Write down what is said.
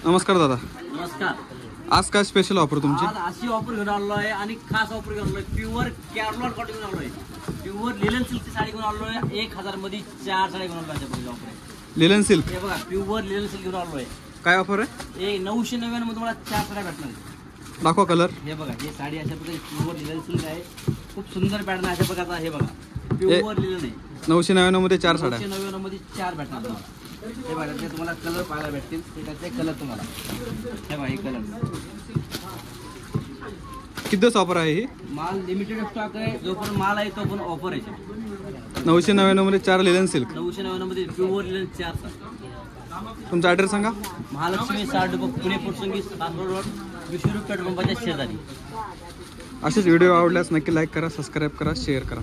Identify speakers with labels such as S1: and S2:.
S1: नमस्कार दादा.
S2: नमस्कार.
S1: आज काय स्पेशल ऑफर तुमची?
S2: आज अशी ऑफर घेऊन आलो आहे आणि खास ऑफर घेऊन आलोय. प्युअर कॅरलॉन कॉटन घेऊन आलोय. प्युअर लिलन सिल्कची साडी घेऊन आलोय. 1000 मध्ये 4 साड्या घेऊन आलोय. ऑफर आहे
S1: लिलन सिल्क.
S2: हे बघा प्युअर लिलन सिल्क घेऊन आलोय.
S1: काय ऑफर आहे?
S2: 999 मध्ये तुम्हाला 4 साड्या भेटणार.
S1: दाखवा कलर.
S2: हे बघा ही साडी अशा प्रकारे प्युअर लिलन सिल्क आहे. खूप सुंदर पॅटर्न अशा प्रकारचा. हे बघा प्युअर लिलन आहे.
S1: 999 मध्ये 4 साड्या.
S2: 999 मध्ये 4 भेटणार तुम्हाला. हे बघा ते तुम्हाला कलर पाहायला भेटतील. त्याचे कलर तुम्हाला हे बघा हे कलर.
S1: किती दिवस ऑफर आहे ही?
S2: माल लिमिटेड स्टॉक आहे. जो पण माल आहे तो पण ऑफर आहे.
S1: 999 मध्ये 4 लिलन सिल्क.
S2: 999 मध्ये प्युअर लिलन 4
S1: तुमचा ॲड्रेस सांगा.
S2: महालक्ष्मी 60 पुणे पुरसंगी रोड विष्णू पेट्रोल पंपाच्या शेजारी.
S1: असेच व्हिडिओ आवडल्यास नक्की लाईक करा, सबस्क्राईब करा, शेअर करा.